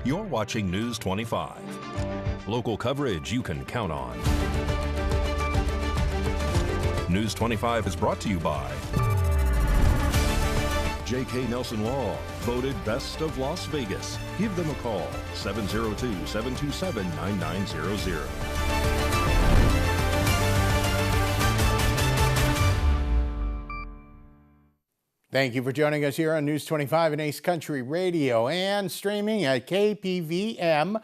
You're watching News 25. Local coverage you can count on. News 25 is brought to you by J.K. Nelson Law, voted Best of Las Vegas. Give them a call, 702-727-9900. Thank you for joining us here on News 25 and Ace Country Radio and streaming at KPVM.TV.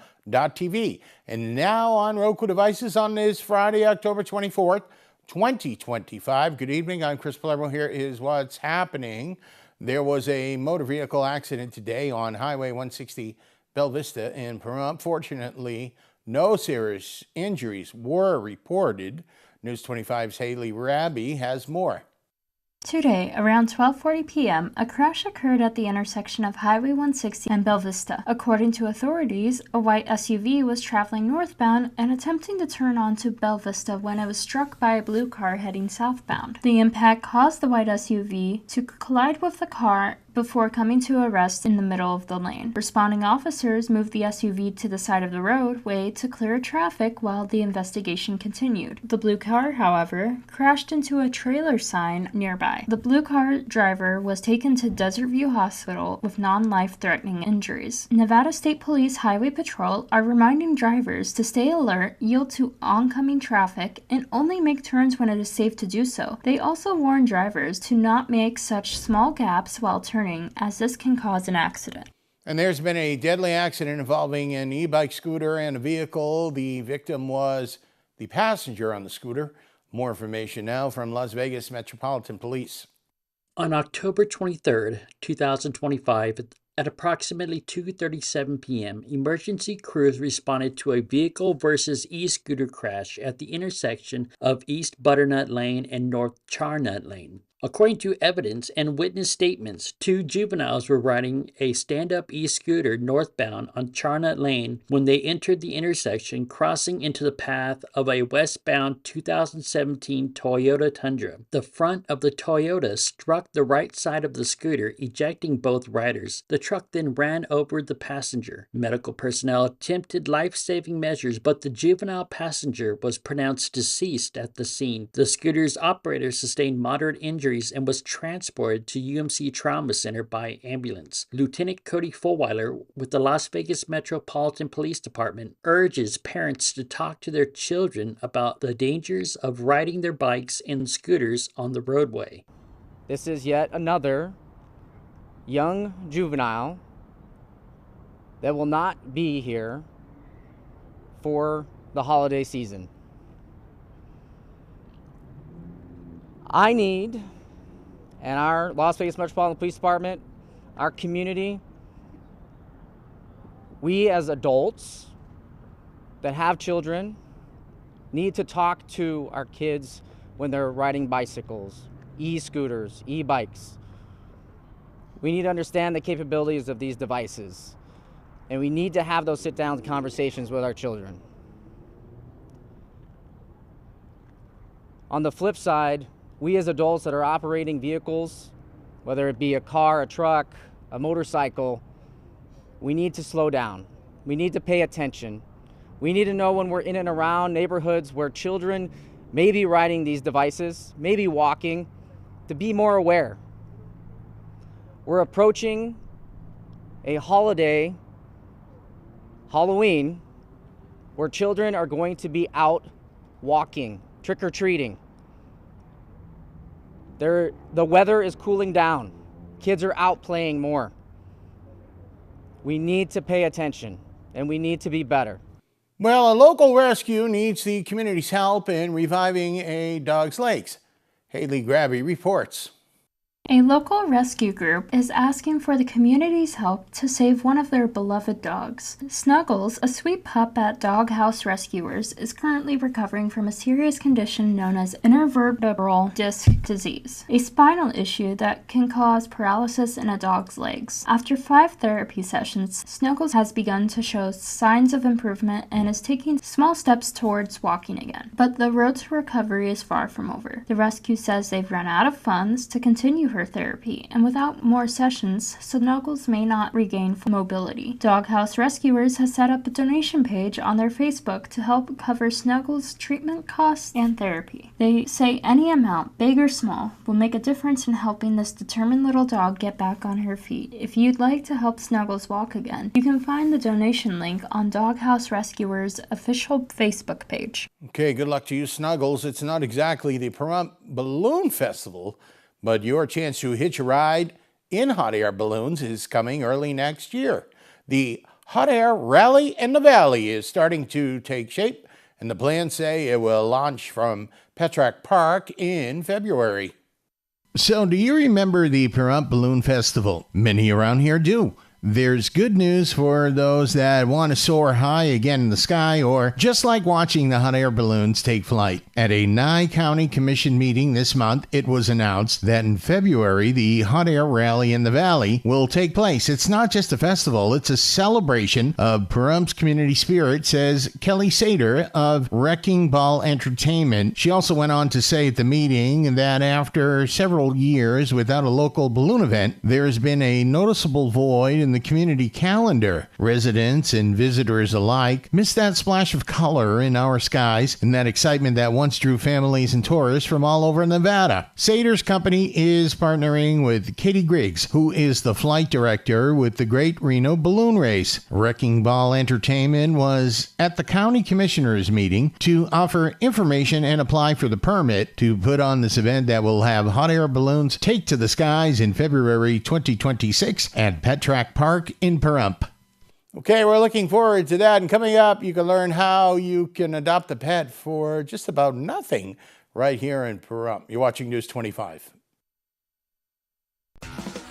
And now on Roku devices on this Friday, October 24th, 2025. Good evening. I'm Chris Palermo. Here is what's happening. There was a motor vehicle accident today on Highway 160 Bella Vista in Pahrump. Fortunately, no serious injuries were reported. News 25's Haley Raby has more. Today, around 12:40 p.m., a crash occurred at the intersection of Highway 160 and Bella Vista. According to authorities, a white SUV was traveling northbound and attempting to turn onto Bella Vista when it was struck by a blue car heading southbound. The impact caused the white SUV to collide with the car before coming to a rest in the middle of the lane. Responding officers moved the SUV to the side of the roadway to clear traffic while the investigation continued. The blue car, however, crashed into a trailer sign nearby. The blue car driver was taken to Desert View Hospital with non-life-threatening injuries. Nevada State Police Highway Patrol are reminding drivers to stay alert, yield to oncoming traffic, and only make turns when it is safe to do so. They also warn drivers to not make such small gaps while turning, as this can cause an accident. And there's been a deadly accident involving an e-bike scooter and a vehicle. The victim was the passenger on the scooter. More information now from Las Vegas Metropolitan Police. On October 23rd, 2025, at approximately 2:37 p.m., emergency crews responded to a vehicle versus e-scooter crash at the intersection of East Butternut Lane and North Charnut Lane. According to evidence and witness statements, two juveniles were riding a stand-up e-scooter northbound on Charnut Lane when they entered the intersection, crossing into the path of a westbound 2017 Toyota Tundra. The front of the Toyota struck the right side of the scooter, ejecting both riders. The truck then ran over the passenger. Medical personnel attempted life-saving measures, but the juvenile passenger was pronounced deceased at the scene. The scooter's operator sustained moderate injuries and was transported to UMC Trauma Center by ambulance. Lieutenant Cody Fulweiler with the Las Vegas Metropolitan Police Department urges parents to talk to their children about the dangers of riding their bikes and scooters on the roadway. This is yet another young juvenile that will not be here for the holiday season. I need, and our Las Vegas Metropolitan Police Department, our community, we as adults that have children need to talk to our kids when they're riding bicycles, e-scooters, e-bikes. We need to understand the capabilities of these devices, and we need to have those sit-down conversations with our children. On the flip side, we as adults that are operating vehicles, whether it be a car, a truck, a motorcycle, we need to slow down. We need to pay attention. We need to know when we're in and around neighborhoods where children may be riding these devices, maybe walking, to be more aware. We're approaching a holiday, Halloween, where children are going to be out walking, trick-or-treating. The weather is cooling down. Kids are out playing more. We need to pay attention, and we need to be better. Well, a local rescue needs the community's help in reviving a dog's legs. Haley Raby reports. A local rescue group is asking for the community's help to save one of their beloved dogs. Snuggles, a sweet pup at Doghouse Rescuers, is currently recovering from a serious condition known as intervertebral disc disease, a spinal issue that can cause paralysis in a dog's legs. After 5 therapy sessions, Snuggles has begun to show signs of improvement and is taking small steps towards walking again. But the road to recovery is far from over. The rescue says they've run out of funds to continue her longer therapy, and without more sessions, Snuggles may not regain full mobility. Doghouse Rescuers has set up a donation page on their Facebook to help cover Snuggles' treatment costs and therapy. They say any amount, big or small, will make a difference in helping this determined little dog get back on her feet. If you'd like to help Snuggles walk again, you can find the donation link on Doghouse Rescuers' official Facebook page. Okay, good luck to you, Snuggles. It's not exactly the Pahrump Balloon Festival, but your chance to hitch a ride in hot air balloons is coming early next year. The Hot Air Rally in the Valley is starting to take shape, and the plans say it will launch from Petrack Park in February. So, do you remember the Pahrump Balloon Festival? Many around here do. There's good news for those that want to soar high again in the sky or just like watching the hot air balloons take flight. At a Nye County Commission meeting this month, it was announced that in February, the Hot Air Rally in the Valley will take place. It's not just a festival, it's a celebration of Pahrump's community spirit, says Kelly Sater of Wrecking Ball Entertainment. She also went on to say at the meeting that after several years without a local balloon event, there's been a noticeable void in the community calendar. Residents and visitors alike miss that splash of color in our skies and that excitement that once drew families and tourists from all over Nevada. Sater's company is partnering with Katie Griggs, who is the flight director with the Great Reno Balloon Race. Wrecking Ball Entertainment was at the county commissioners meeting to offer information and apply for the permit to put on this event that will have hot air balloons take to the skies in February 2026 at Petrack Park in Pahrump. Okay, we're looking forward to that. And coming up, you can learn how you can adopt a pet for just about nothing right here in Pahrump. You're watching News 25.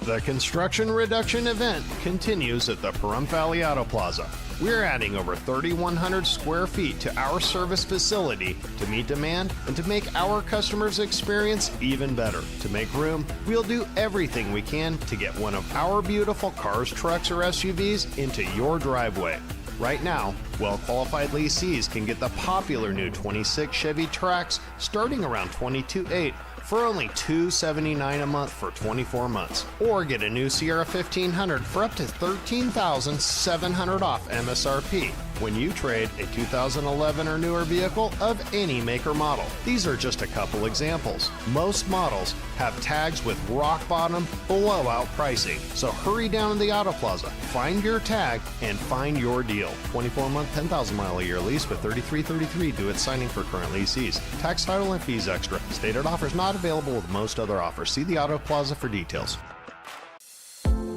The construction reduction event continues at the Pahrump Valley Auto Plaza. We're adding over 3,100 square feet to our service facility to meet demand and to make our customers' experience even better. To make room, we'll do everything we can to get one of our beautiful cars, trucks, or SUVs into your driveway. Right now, well-qualified lessees can get the popular new 26 Chevy Trax starting around $22,800 for only $279 a month for 24 months. Or get a new Sierra 1500 for up to $13,700 off MSRP when you trade a 2011 or newer vehicle of any make or model. These are just a couple examples. Most models have tags with rock bottom, blowout pricing. So hurry down to the Auto Plaza, find your tag, and find your deal. 24-month, 10,000-mile-a-year lease with 3333 due at signing for current lessees. Tax, title, and fees extra. Stated offers not available with most other offers. See the Auto Plaza for details.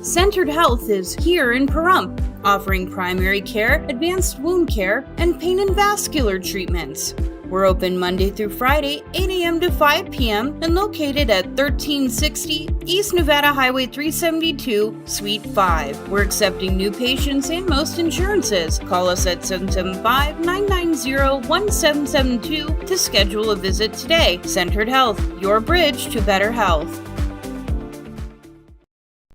Centered Health is here in Pahrump, offering primary care, advanced wound care, and pain and vascular treatments. We're open Monday through Friday, 8 a.m. to 5 p.m. and located at 1360 East Nevada Highway 372, Suite 5. We're accepting new patients and most insurances. Call us at 775-990-1772 to schedule a visit today. Centered Health, your bridge to better health.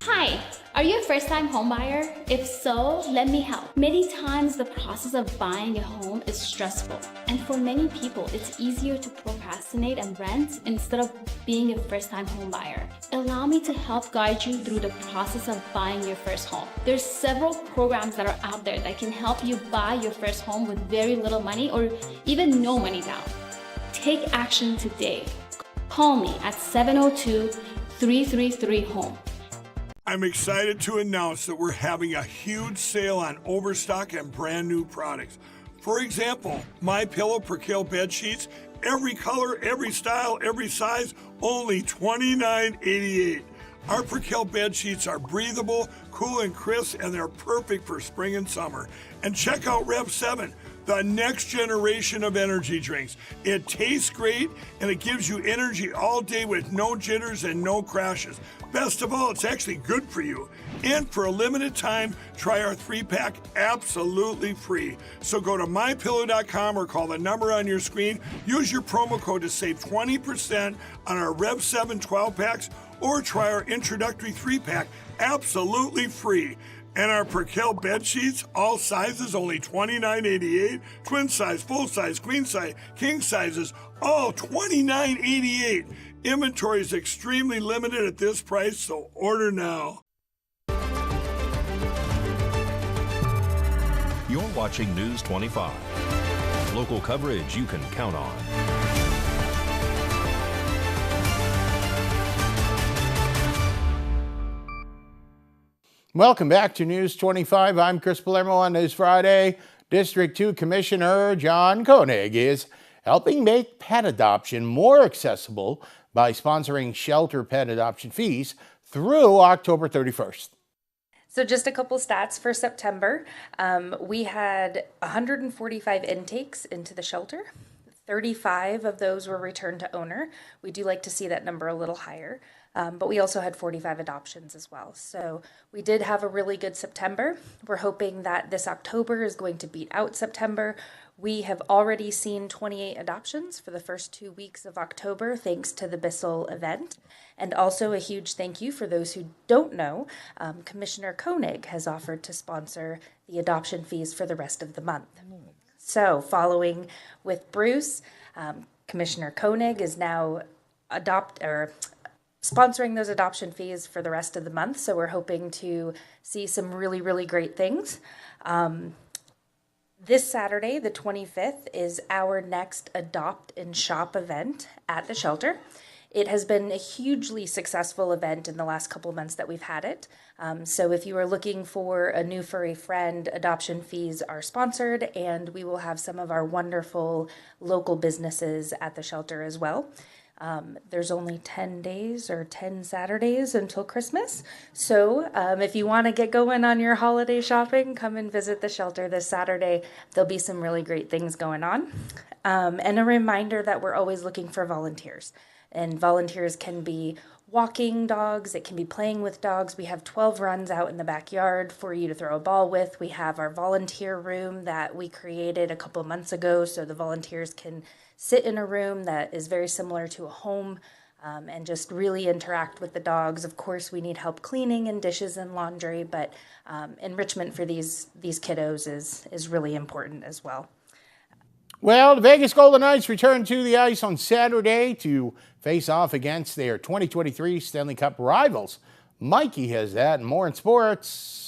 Hi, are you a first-time homebuyer? If so, let me help. Many times the process of buying a home is stressful, and for many people, it's easier to procrastinate and rent instead of being a first-time homebuyer. Allow me to help guide you through the process of buying your first home. There's several programs that are out there that can help you buy your first home with very little money or even no money down. Take action today. Call me at 702-333-HOME. I'm excited to announce that we're having a huge sale on overstock and brand new products. For example, MyPillow Percale bed sheets, every color, every style, every size, only $29.88. Our Percale bed sheets are breathable, cool and crisp, and they're perfect for spring and summer. And check out Rev 7, the next generation of energy drinks. It tastes great and it gives you energy all day with no jitters and no crashes. Best of all, it's actually good for you. And for a limited time, try our 3-pack absolutely free. So go to mypillow.com or call the number on your screen. Use your promo code to save 20% on our Rev 7 12-packs or try our introductory 3-pack absolutely free. And our Percale bed sheets, all sizes, only $29.88. Twin size, full size, queen size, king sizes, all $29.88. Inventory is extremely limited at this price, so order now. You're watching News 25. Local coverage you can count on. Welcome back to News 25. I'm Chris Palermo. On this Friday, District 2 Commissioner John Koenig is helping make pet adoption more accessible by sponsoring shelter pet adoption fees through October 31st. So just a couple stats for September. We had 145 intakes into the shelter. 35 of those were returned to owner. We do like to see that number a little higher. But we also had 45 adoptions as well. So we did have a really good September. We're hoping that this October is going to beat out September. We have already seen 28 adoptions for the first 2 weeks of October, thanks to the Bissell event. And also a huge thank you for those who don't know, Commissioner Koenig has offered to sponsor the adoption fees for the rest of the month. So following with Bruce, Commissioner Koenig is now sponsoring those adoption fees for the rest of the month. So we're hoping to see some really, really great things. This Saturday, the 25th, is our next Adopt and Shop event at the shelter. It has been a hugely successful event in the last couple months that we've had it. So if you are looking for a new furry friend, adoption fees are sponsored, and we will have some of our wonderful local businesses at the shelter as well. There's only 10 days or 10 Saturdays until Christmas. So if you want to get going on your holiday shopping, come and visit the shelter this Saturday. There'll be some really great things going on. And a reminder that we're always looking for volunteers. And volunteers can be walking dogs, it can be playing with dogs. We have 12 runs out in the backyard for you to throw a ball with. We have our volunteer room that we created a couple months ago so the volunteers can sit in a room that is very similar to a home and just really interact with the dogs. Of course, we need help cleaning and dishes and laundry, but enrichment for these kiddos is really important as well. Well, the Vegas Golden Knights return to the ice on Saturday to face off against their 2023 Stanley Cup rivals. Mikey has that and more in sports.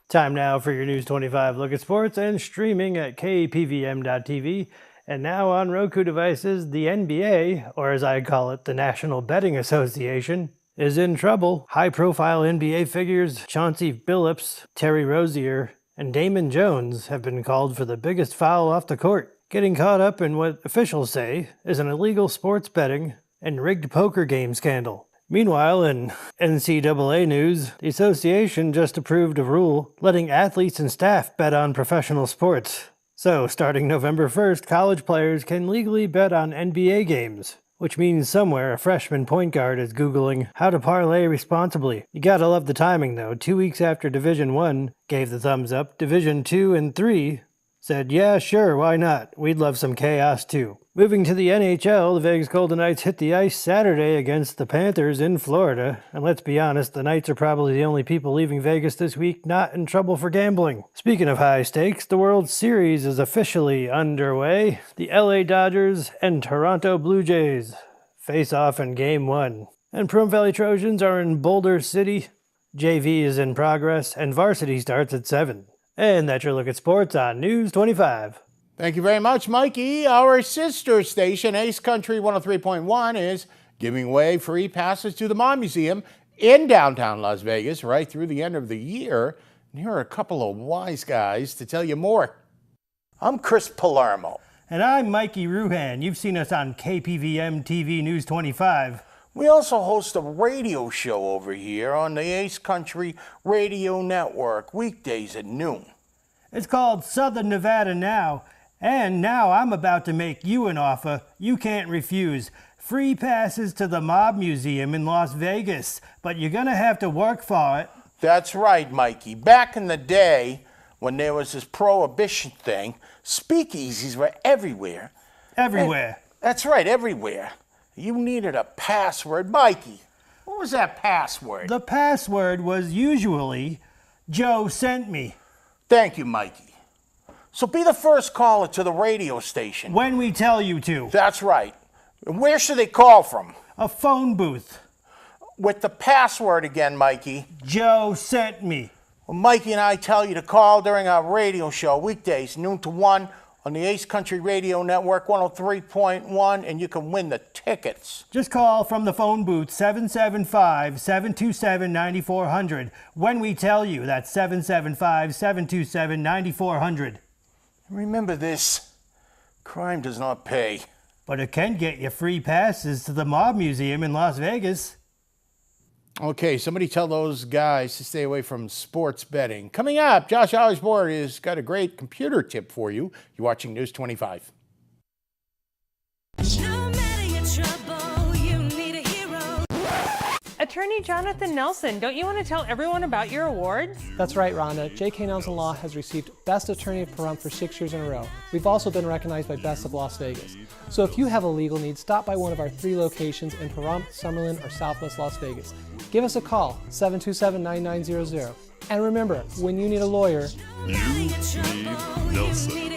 Time now for your News 25 look at sports and streaming at KPVM.TV. And now on Roku devices, the NBA, or as I call it, the National Betting Association, is in trouble. High-profile NBA figures Chauncey Billups, Terry Rozier, and Damon Jones have been called for the biggest foul off the court, getting caught up in what officials say is an illegal sports betting and rigged poker game scandal. Meanwhile, in NCAA news, the association just approved a rule letting athletes and staff bet on professional sports. So, starting November 1st, college players can legally bet on NBA games, which means somewhere a freshman point guard is Googling how to parlay responsibly. You gotta love the timing, though. 2 weeks after Division I gave the thumbs up, Division II and III said, yeah, sure, why not? We'd love some chaos, too. Moving to the NHL, the Vegas Golden Knights hit the ice Saturday against the Panthers in Florida. And let's be honest, the Knights are probably the only people leaving Vegas this week not in trouble for gambling. Speaking of high stakes, the World Series is officially underway. The LA Dodgers and Toronto Blue Jays face off in Game 1. And Pahrump Valley Trojans are in Boulder City. JV is in progress, and varsity starts at 7. And that's your look at sports on News 25. Thank you very much, Mikey. Our sister station, Ace Country 103.1, is giving away free passes to the Mob Museum in downtown Las Vegas right through the end of the year. And here are a couple of wise guys to tell you more. I'm Chris Palermo. And I'm Mikey Ruhan. You've seen us on KPVM-TV News 25. We also host a radio show over here on the Ace Country Radio Network, weekdays at noon. It's called Southern Nevada Now, and now I'm about to make you an offer you can't refuse. Free passes to the Mob Museum in Las Vegas, but you're gonna have to work for it. That's right, Mikey. Back in the day, when there was this prohibition thing, speakeasies were everywhere. Everywhere. That's right, everywhere. You needed a password. Mikey, what was that password? The password was usually Joe sent me. Thank you, Mikey. So be the first caller to the radio station. When we tell you to. That's right. And where should they call from? A phone booth. With the password again, Mikey. Joe sent me. Well, Mikey and I tell you to call during our radio show, weekdays, noon to 1, on the Ace Country Radio Network 103.1, and you can win the tickets. Just call from the phone booth 775-727-9400. When we tell you, that's 775-727-9400. Remember this, crime does not pay. But it can get you free passes to the Mob Museum in Las Vegas. Okay, somebody tell those guys to stay away from sports betting. Coming up, Josh Osborne has got a great computer tip for you. You're watching News 25. Attorney Jonathan Nelson, don't you want to tell everyone about your awards? That's right, Rhonda. J.K. Nelson Law has received Best Attorney of Pahrump for 6 years in a row. We've also been recognized by Best of Las Vegas. So if you have a legal need, stop by one of our 3 locations in Pahrump, Summerlin, or Southwest Las Vegas. Give us a call, 727-9900. And remember, when you need a lawyer, You need Nelson.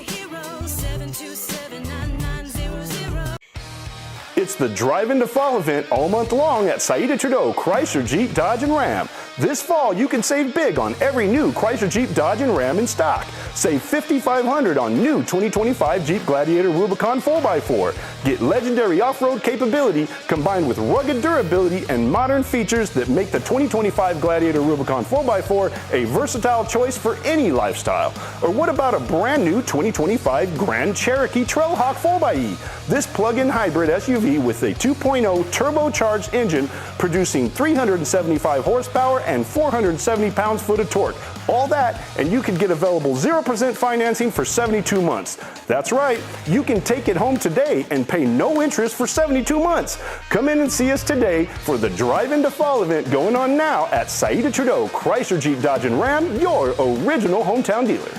It's the Drive Into Fall event all month long at Saida Trudeau Chrysler Jeep Dodge and Ram. This fall, you can save big on every new Chrysler Jeep Dodge and Ram in stock. Save $5,500 on new 2025 Jeep Gladiator Rubicon 4x4. Get legendary off-road capability combined with rugged durability and modern features that make the 2025 Gladiator Rubicon 4x4 a versatile choice for any lifestyle. Or what about a brand new 2025 Grand Cherokee Trailhawk 4xe? This plug-in hybrid SUV with a 2.0 turbocharged engine producing 375 horsepower and 470 pounds-foot of torque. All that, and you can get available 0% financing for 72 months. That's right, you can take it home today and pay no interest for 72 months. Come in and see us today for the Drive Into Fall event going on now at Saida Trudeau Chrysler Jeep Dodge and Ram, your original hometown dealer.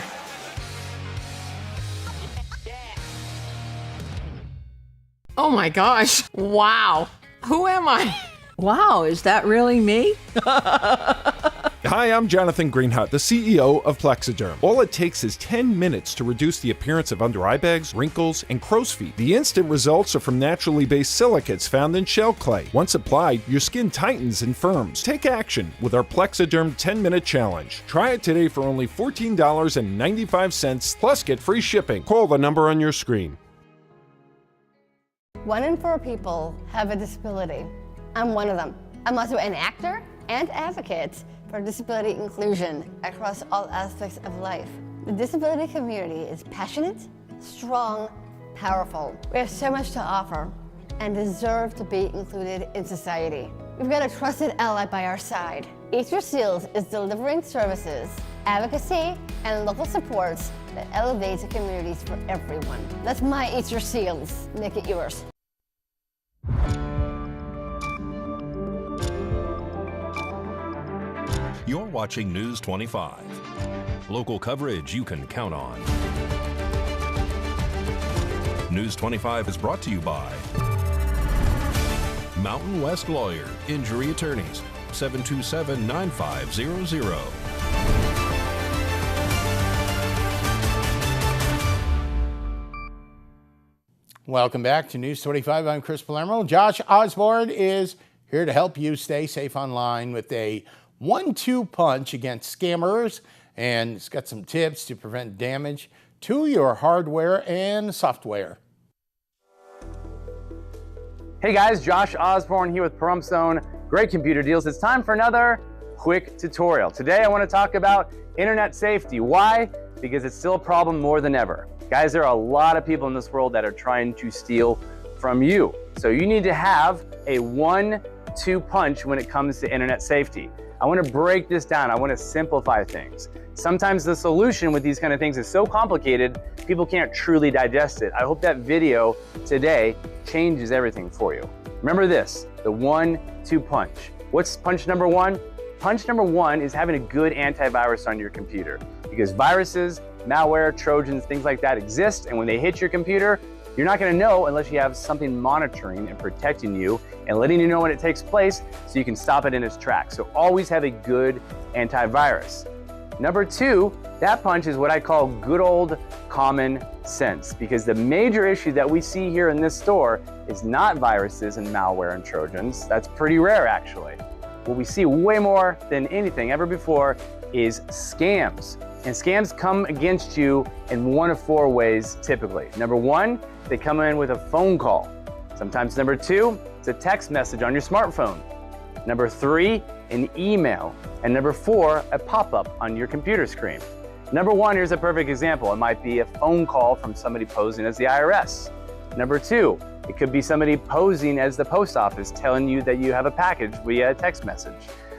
Oh my gosh, wow. Who am I? Wow, is that really me? Hi, I'm Jonathan Greenhut, the CEO of Plexiderm. All it takes is 10 minutes to reduce the appearance of under eye bags, wrinkles, and crow's feet. The instant results are from naturally based silicates found in shell clay. Once applied, your skin tightens and firms. Take action with our Plexiderm 10-minute challenge. Try it today for only $14.95, plus get free shipping. Call the number on your screen. 1 in 4 people have a disability. I'm one of them. I'm also an actor and advocate for disability inclusion across all aspects of life. The disability community is passionate, strong, powerful. We have so much to offer and deserve to be included in society. We've got a trusted ally by our side. Eat Your Seals is delivering services, advocacy, and local supports that elevate the communities for everyone. That's my Eat Your Seals. Make it yours. You're watching News 25. Local coverage you can count on. News 25 is brought to you by Mountain West Lawyer, Injury Attorneys, 727-9500. Welcome back to News 25. I'm Chris Palermo. Josh Osborne is here to help you stay safe online with a 1-2 punch against scammers, and it's got some tips to prevent damage to your hardware and software. Hey guys, Josh Osborne here with Pahrump Zone. Great computer deals. It's time for another quick tutorial. Today I want to talk about internet safety. Why? Because it's still a problem more than ever. Guys, there are a lot of people in this world that are trying to steal from you. So you need to have a 1-2 punch when it comes to internet safety. I want to break this down. I want to simplify things. Sometimes the solution with these kind of things is so complicated, people can't truly digest it. I hope that video today changes everything for you. Remember this, the 1-2 punch. What's punch number 1? Punch number 1 is having a good antivirus on your computer. You because viruses, malware, Trojans, things like that exist, and when they hit your computer, you're not going to know unless you have something monitoring and protecting you and letting you know when it takes place so you can stop it in its tracks. So always have a good antivirus. Number 2, that punch is what I call good old common sense, because the major issue that we see here in this store is not viruses and malware and Trojans. That's pretty rare, actually. What we see way more than anything ever before is scams. And scams come against you in one of 4 ways typically. Number 1, they come in with a phone call. Sometimes number 2, it's a text message on your smartphone. Number 3, an email. And number 4, a pop-up on your computer screen. Number 1, here's a perfect example. It might be a phone call from somebody posing as the IRS. Number 2, it could be somebody posing as the post office telling you that you have a package via a text message.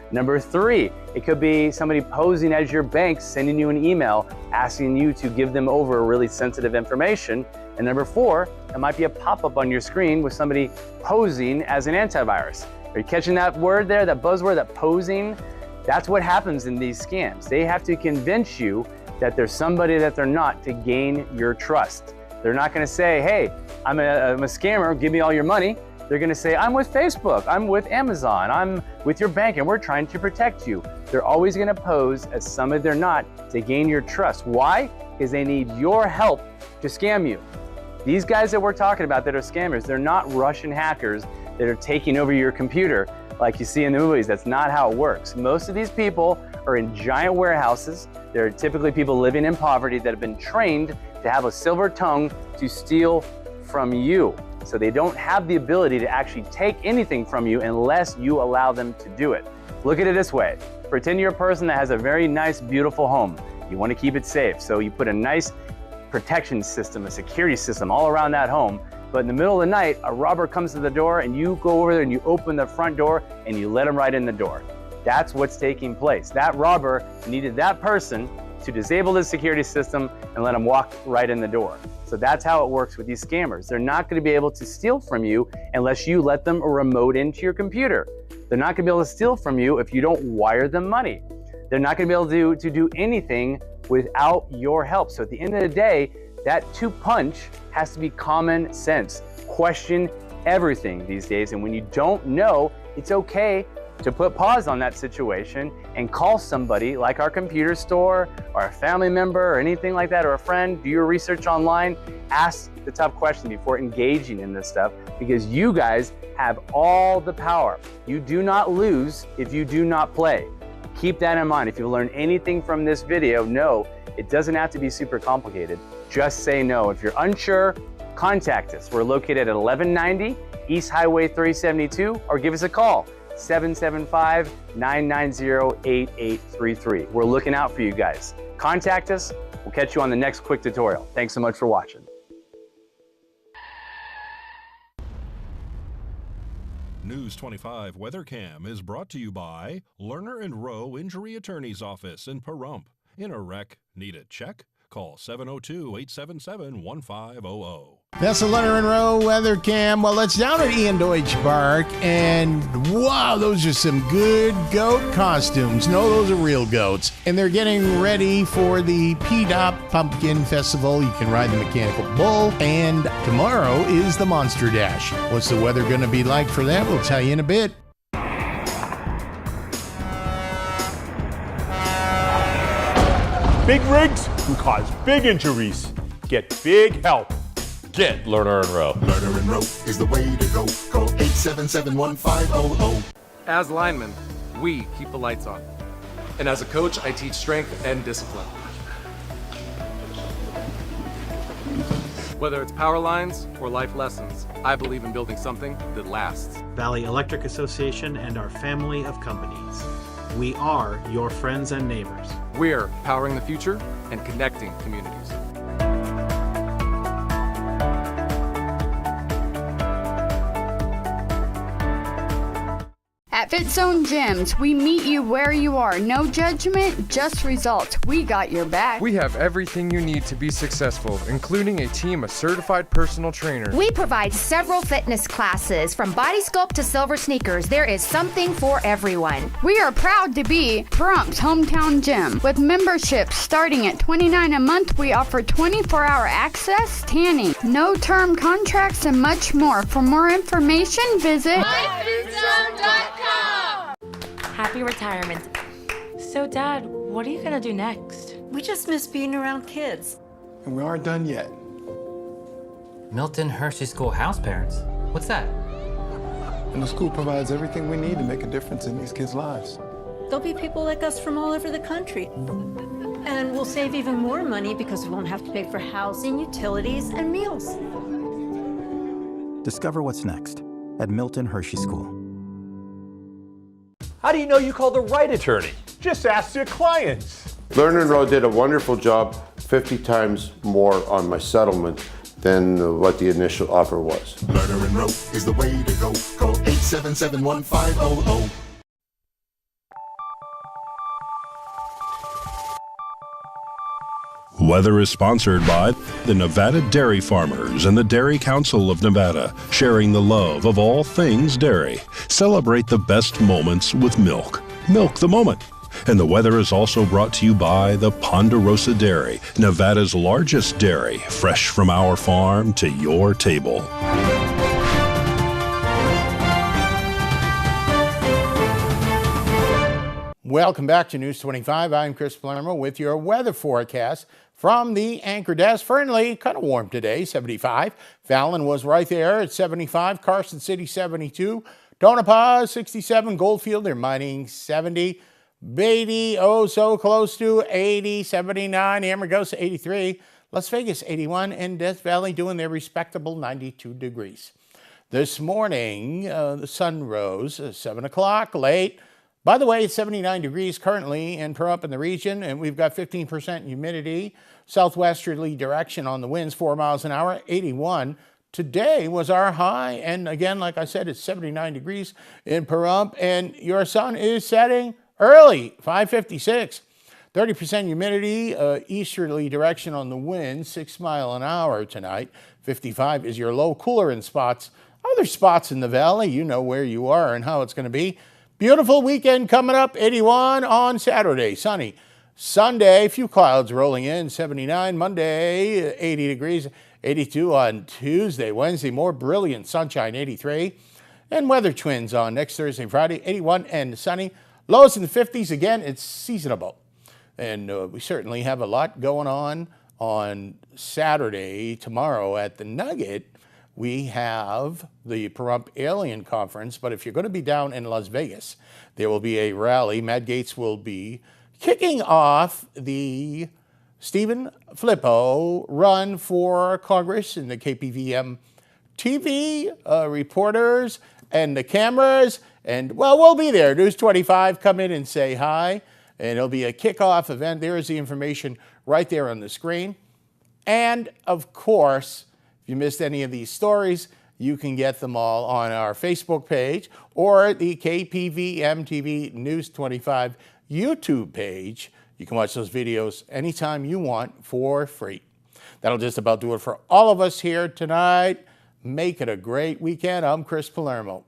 Number 3, it could be somebody posing as your bank sending you an email asking you to give them over really sensitive information. And number 4, it might be a pop-up on your screen with somebody posing as an antivirus. Are you catching that word there, that buzzword, that posing? That's what happens in these scams. They have to convince you that there's somebody that they're not to gain your trust. They're not going to say, hey, I'm a scammer, give me all your money. They're going to say, I'm with Facebook, I'm with Amazon, I'm with your bank, and we're trying to protect you. They're always going to pose as somebody they're not to gain your trust. Why? Because they need your help to scam you. These guys that we're talking about that are scammers, they're not Russian hackers that are taking over your computer like you see in the movies. That's not how it works. Most of these people are in giant warehouses. They're typically people living in poverty that have been trained to have a silver tongue to steal from you. So they don't have the ability to actually take anything from you unless you allow them to do it. Look at it this way. Pretend you're a person that has a very nice, beautiful home. You want to keep it safe, so you put a nice protection system, a security system all around that home. But in the middle of the night, a robber comes to the door and you go over there and you open the front door and you let him right in the door. That's what's taking place. That robber needed that person to disable the security system and let him walk right in the door. So that's how it works with these scammers. They're not going to be able to steal from you unless you let them remote into your computer. They're not going to be able to steal from you if you don't wire them money. They're not going to be able to do anything without your help. So at the end of the day, that 2-punch has to be common sense. Question everything these days. And when you don't know, it's okay to put pause on that situation and call somebody like our computer store or a family member or anything like that, or a friend. Do your research online. Ask the tough question before engaging in this stuff, because you guys have all the power. You do not lose if you do not play. Keep that in mind. If you learn anything from this video, no, it doesn't have to be super complicated. Just say no. If you're unsure, contact us. We're located at 1190 East Highway 372, or give us a call, 775-990-8833. We're looking out for you guys. Contact us. We'll catch you on the next quick tutorial. Thanks so much for watching. News 25 WeatherCam is brought to you by Lerner and Rowe Injury Attorney's Office in Pahrump. In a wreck, need a check? Call 702-877-1500. That's the Lerner and Rowe Weather Cam. Well, it's down at Ian Deutsch Park, and wow, those are some good goat costumes. No, those are real goats. And they're getting ready for the PDOP Pumpkin Festival. You can ride the mechanical bull, and tomorrow is the Monster Dash. What's the weather going to be like for that? We'll tell you in a bit. Big rigs can cause big injuries. Get big help. Get Lerner and Rowe. Lerner and Rowe is the way to go. Call 877-1500. As linemen, we keep the lights on. And as a coach, I teach strength and discipline. Whether it's power lines or life lessons, I believe in building something that lasts. Valley Electric Association and our family of companies. We are your friends and neighbors. We're powering the future and connecting communities. At At Fit Zone Gyms, we meet you where you are. No judgment, just results. We got your back. We have everything you need to be successful, including a team of certified personal trainers. We provide several fitness classes, from body sculpt to silver sneakers. There is something for everyone. We are proud to be Pahrumph's hometown gym. With memberships starting at $29 a month, we offer 24-hour access, tanning, no-term contracts, and much more. For more information, visit myfitzone.com. Happy retirement. So, Dad, what are you gonna do next? We just miss being around kids. And we aren't done yet. Milton Hershey School house parents? What's that? And the school provides everything we need to make a difference in these kids' lives. There'll be people like us from all over the country. And we'll save even more money because we won't have to pay for housing, utilities, and meals. Discover what's next at Milton Hershey School. How do you know you call the right attorney? Just ask your clients. Lerner & Rowe did a wonderful job, 50 times more on my settlement than what the initial offer was. Lerner & Rowe is the way to go. Call 877-1500. Weather is sponsored by the Nevada Dairy Farmers and the Dairy Council of Nevada, sharing the love of all things dairy. Celebrate the best moments with milk. Milk the moment. And the weather is also brought to you by the Ponderosa Dairy, Nevada's largest dairy, fresh from our farm to your table. Welcome back to News 25. I'm Chris Palermo with your weather forecast from the anchor desk. Fernley, kind of warm today, 75. Fallon was right there at 75. Carson City, 72. Tonopah, 67. Goldfield, they're mining 70. Beatty, oh so close to 80. 79. Amargosa, 83. Las Vegas, 81. And Death Valley doing their respectable 92 degrees. This morning, the sun rose 7 o'clock, late. By the way, it's 79 degrees currently in Pahrump in the region, and we've got 15% humidity. Southwesterly direction on the winds, 4 miles an hour, 81. Today was our high, and again, like I said, it's 79 degrees in Pahrump, and your sun is setting early, 5:56. 30% humidity, easterly direction on the wind, 6 miles an hour tonight. 55 is your low, cooler in spots. Other spots in the valley, you know where you are and how it's going to be. Beautiful weekend coming up, 81 on Saturday, sunny. Sunday, a few clouds rolling in, 79. Monday, 80 degrees, 82 on Tuesday. Wednesday, more brilliant sunshine, 83. And weather twins on next Thursday and Friday, 81 and sunny. Lows in the 50s, again, it's seasonable. And we certainly have a lot going on Saturday. Tomorrow at the Nugget, we have the Pahrump Alien Conference, but if you're going to be down in Las Vegas, there will be a rally. Matt Gaetz will be kicking off the Stephen Flippo run for Congress, and the KPVM-TV reporters and the cameras. And, well, we'll be there. News 25, come in and say hi. And it'll be a kickoff event. There is the information right there on the screen. And, of course, if you missed any of these stories, you can get them all on our Facebook page or the KPVM-TV News 25 YouTube page. You can watch those videos anytime you want for free. That'll just about do it for all of us here tonight. Make it a great weekend. I'm Chris Palermo.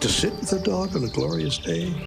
To sit with a dog on a glorious day